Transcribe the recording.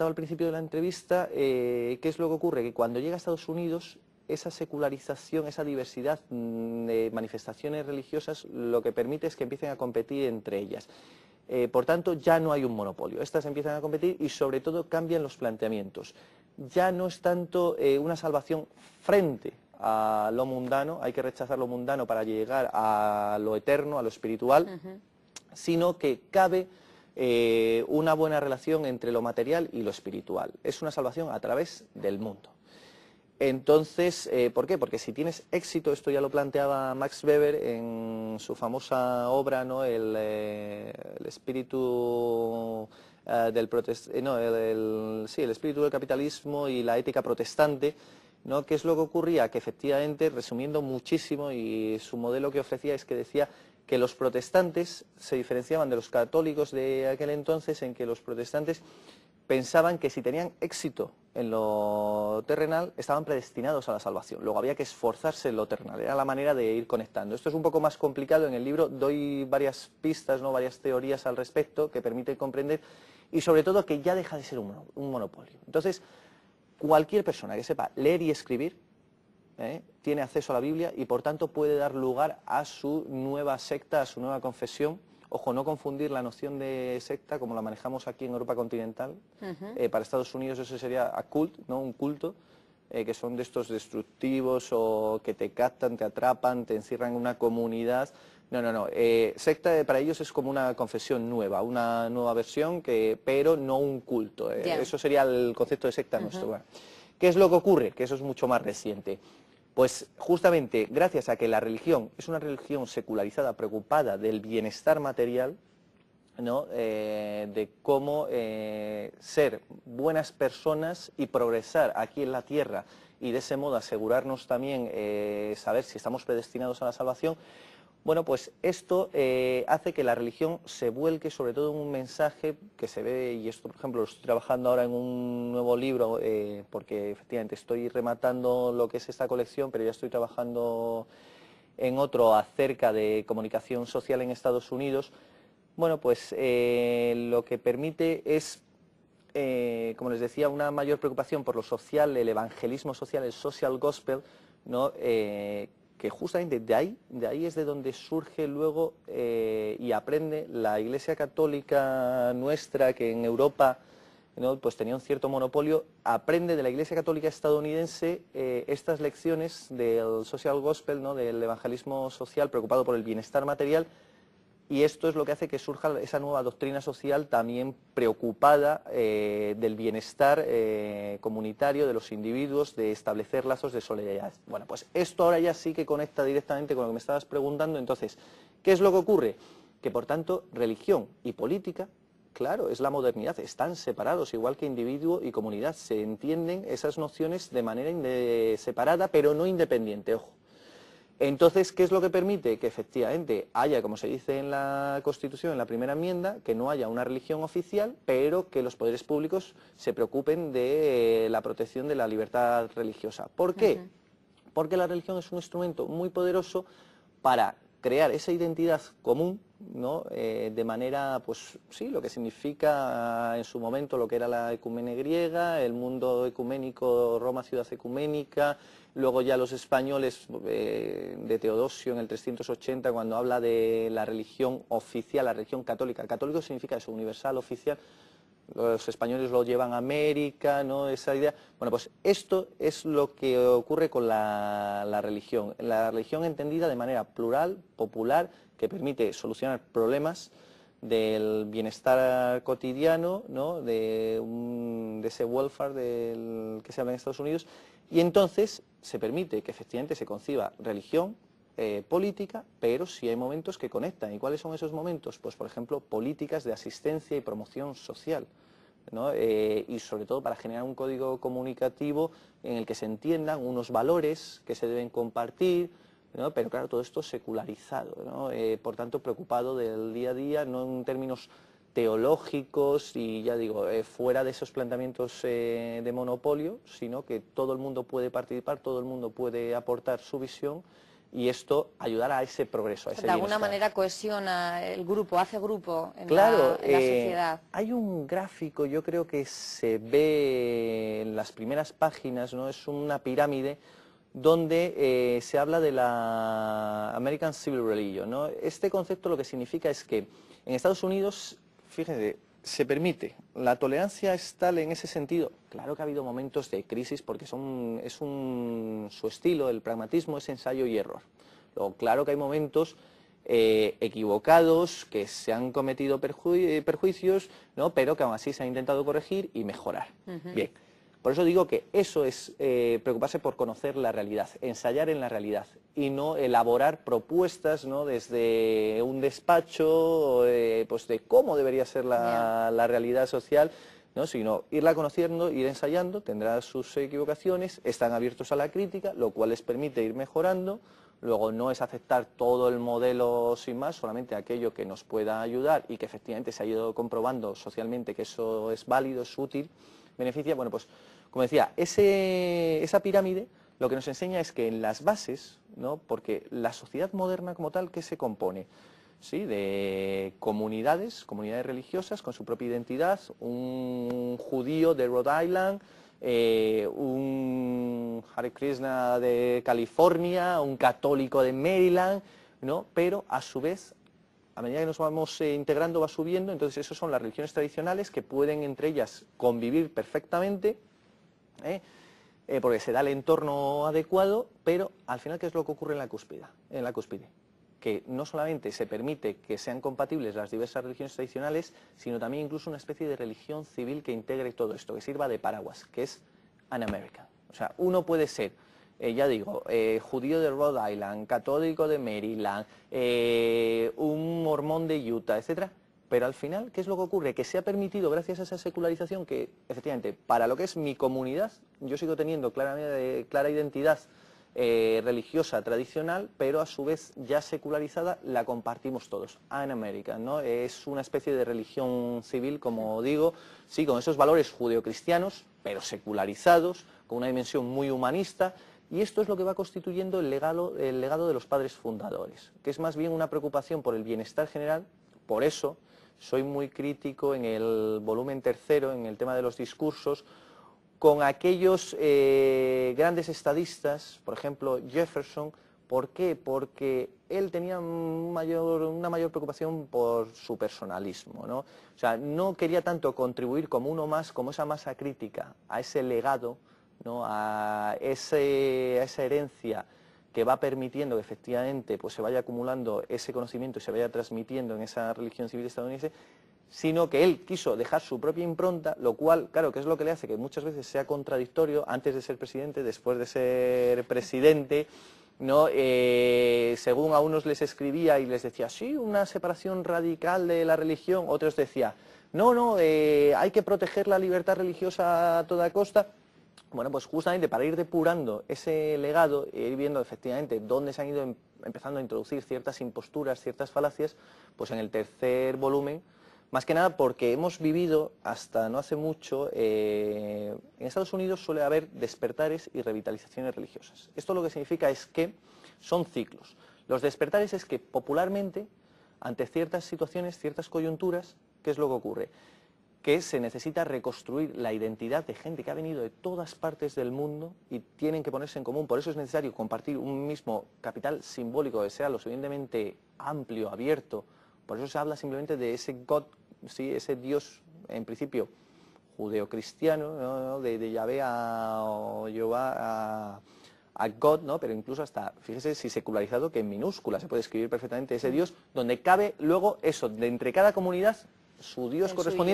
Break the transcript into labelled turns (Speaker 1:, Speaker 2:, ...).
Speaker 1: comentaba al principio de la entrevista, ¿qué es lo que ocurre? Que cuando llega a Estados Unidos, esa secularización, esa diversidad de manifestaciones religiosas, lo que permite es que empiecen a competir entre ellas. Por tanto, ya no hay un monopolio. Estas empiezan a competir y, sobre todo, cambian los planteamientos. Ya no es tanto una salvación frente a lo mundano, hay que rechazar lo mundano para llegar a lo eterno, a lo espiritual, sino que cabe una buena relación entre lo material y lo espiritual. Es una salvación a través del mundo. Entonces, ¿por qué? Porque si tienes éxito, esto ya lo planteaba Max Weber en su famosa obra, ¿no? El espíritu el espíritu del capitalismo y la ética protestante, ¿no? ¿Qué es lo que ocurría? Que efectivamente, resumiendo muchísimo, y su modelo que ofrecía es que decía que los protestantes se diferenciaban de los católicos de aquel entonces en que los protestantes pensaban que si tenían éxito en lo terrenal, estaban predestinados a la salvación. Luego había que esforzarse en lo terrenal, era la manera de ir conectando. Esto es un poco más complicado, en el libro doy varias pistas, ¿no? Varias teorías al respecto que permiten comprender, y sobre todo que ya deja de ser un monopolio. Entonces, cualquier persona que sepa leer y escribir, tiene acceso a la Biblia y por tanto puede dar lugar a su nueva secta, a su nueva confesión. Ojo, no confundir la noción de secta como la manejamos aquí en Europa continental. Para Estados Unidos eso sería a cult, ¿no? Un culto, que son de estos destructivos o que te captan, te atrapan, te encierran en una comunidad. No. Secta para ellos es como una confesión nueva, una nueva versión, pero no un culto. Eso sería el concepto de secta nuestro. Bueno, ¿qué es lo que ocurre? Que eso es mucho más reciente. Pues justamente gracias a que la religión es una religión secularizada, preocupada del bienestar material, ¿no? De cómo ser buenas personas y progresar aquí en la tierra y de ese modo asegurarnos también saber si estamos predestinados a la salvación. Bueno, pues esto hace que la religión se vuelque sobre todo en un mensaje que se ve, y esto por ejemplo lo estoy trabajando ahora en un nuevo libro, porque efectivamente estoy rematando lo que es esta colección, pero ya estoy trabajando en otro acerca de comunicación social en Estados Unidos. Bueno, pues lo que permite es, como les decía, una mayor preocupación por lo social, el evangelismo social, el social gospel, ¿no? Que justamente de ahí es de donde surge luego y aprende la Iglesia Católica nuestra, que en Europa, ¿no? Pues tenía un cierto monopolio, aprende de la Iglesia Católica estadounidense estas lecciones del social gospel, ¿no? Del evangelismo social preocupado por el bienestar material. Y esto es lo que hace que surja esa nueva doctrina social también preocupada del bienestar comunitario de los individuos, de establecer lazos de solidaridad. Bueno, pues esto ahora ya sí que conecta directamente con lo que me estabas preguntando. Entonces, ¿qué es lo que ocurre? Que por tanto, religión y política, claro, es la modernidad, están separados, igual que individuo y comunidad. Se entienden esas nociones de manera separada, pero no independiente, ojo. Entonces, ¿qué es lo que permite? Que efectivamente haya, como se dice en la Constitución, en la primera enmienda, que no haya una religión oficial, pero que los poderes públicos se preocupen de la protección de la libertad religiosa. ¿Por qué? Porque la religión es un instrumento muy poderoso para crear esa identidad común, ¿no? De manera, pues sí, lo que significa en su momento lo que era la ecumene griega, el mundo ecuménico, Roma ciudad ecuménica, luego ya los españoles de Teodosio en el 380, cuando habla de la religión oficial, la religión católica. Católico significa eso, universal, oficial. Los españoles lo llevan a América, ¿no? Esa idea. Bueno, pues esto es lo que ocurre con la religión. La religión entendida de manera plural, popular, que permite solucionar problemas del bienestar cotidiano, ¿no? De ese welfare que se habla en Estados Unidos, y entonces se permite que efectivamente se conciba religión, política, pero sí hay momentos que conectan. ¿Y cuáles son esos momentos? Pues, por ejemplo, políticas de asistencia y promoción social, ¿no? Y sobre todo para generar un código comunicativo en el que se entiendan unos valores que se deben compartir, ¿no? Pero claro, todo esto secularizado, ¿no? Por tanto, preocupado del día a día, no en términos teológicos y, ya digo, fuera de esos planteamientos de monopolio, sino que todo el mundo puede participar, todo el mundo puede aportar su visión y esto ayudará a ese progreso, a ese
Speaker 2: de alguna
Speaker 1: bienestar.
Speaker 2: manera cohesiona el grupo, hace grupo en
Speaker 1: Claro,
Speaker 2: la sociedad.
Speaker 1: hay un gráfico, yo creo que se ve en las primeras páginas, ¿no? Es una pirámide donde se habla de la American Civil Religion, ¿no? Este concepto lo que significa es que en Estados Unidos, fíjense, se permite, la tolerancia es tal en ese sentido. Claro que ha habido momentos de crisis porque su estilo, el pragmatismo es ensayo y error. Luego, claro que hay momentos equivocados, que se han cometido perjuicios, ¿no? Pero que aún así se han intentado corregir y mejorar. Bien, por eso digo que eso es preocuparse por conocer la realidad, ensayar en la realidad y no elaborar propuestas, ¿no? Desde un despacho pues de cómo debería ser la realidad social, ¿no? Sino irla conociendo, ir ensayando, tendrá sus equivocaciones, están abiertos a la crítica, lo cual les permite ir mejorando. Luego no es aceptar todo el modelo sin más, solamente aquello que nos pueda ayudar y que efectivamente se ha ido comprobando socialmente que eso es válido, es útil, beneficia. Bueno, pues como decía, esa pirámide lo que nos enseña es que en las bases, ¿no? Porque la sociedad moderna como tal, ¿qué se compone? Sí, de comunidades religiosas con su propia identidad, un judío de Rhode Island, un Hare Krishna de California, un católico de Maryland, ¿no? Pero a su vez, a medida que nos vamos integrando, va subiendo, entonces esas son las religiones tradicionales que pueden entre ellas convivir perfectamente, porque se da el entorno adecuado, pero al final, ¿qué es lo que ocurre en la cúspide? Que no solamente se permite que sean compatibles las diversas religiones tradicionales, sino también incluso una especie de religión civil que integre todo esto, que sirva de paraguas, que es An American. O sea, uno puede ser, ya digo, judío de Rhode Island, católico de Maryland, un mormón de Utah, etcétera, pero al final, ¿qué es lo que ocurre? Que se ha permitido, gracias a esa secularización, que efectivamente, para lo que es mi comunidad, yo sigo teniendo clara identidad religiosa tradicional, pero a su vez ya secularizada, la compartimos todos. An American, ¿no? Es una especie de religión civil, como digo, sí, con esos valores judeocristianos, pero secularizados, con una dimensión muy humanista, y esto es lo que va constituyendo el legado de los padres fundadores, que es más bien una preocupación por el bienestar general. Por eso soy muy crítico en el volumen tercero, en el tema de los discursos, con aquellos grandes estadistas, por ejemplo Jefferson. ¿Por qué? Porque él tenía una mayor preocupación por su personalismo, ¿no? O sea, no quería tanto contribuir como uno más, como esa masa crítica, a ese legado, ¿no? A esa herencia que va permitiendo que efectivamente pues, se vaya acumulando ese conocimiento y se vaya transmitiendo en esa religión civil estadounidense, sino que él quiso dejar su propia impronta, lo cual, claro, que es lo que le hace que muchas veces sea contradictorio antes de ser presidente, después de ser presidente, ¿no? Según a unos les escribía y les decía, sí, una separación radical de la religión, otros decía, no, hay que proteger la libertad religiosa a toda costa. Bueno, pues justamente para ir depurando ese legado e ir viendo efectivamente dónde se han ido empezando a introducir ciertas imposturas, ciertas falacias, pues en el tercer volumen, más que nada porque hemos vivido hasta no hace mucho, en Estados Unidos suele haber despertares y revitalizaciones religiosas. Esto lo que significa es que son ciclos. Los despertares es que popularmente, ante ciertas situaciones, ciertas coyunturas, ¿qué es lo que ocurre? Que se necesita reconstruir la identidad de gente que ha venido de todas partes del mundo y tienen que ponerse en común. Por eso es necesario compartir un mismo capital simbólico que sea lo suficientemente amplio, abierto. Por eso se habla simplemente de ese God, ¿sí? Ese Dios, en principio, judeocristiano, ¿no? De Yahvé a Jehová a God, ¿no? Pero incluso hasta, fíjese si secularizado, que en minúscula se puede escribir perfectamente ese Dios, donde cabe luego eso, de entre cada comunidad, su Dios correspondiente.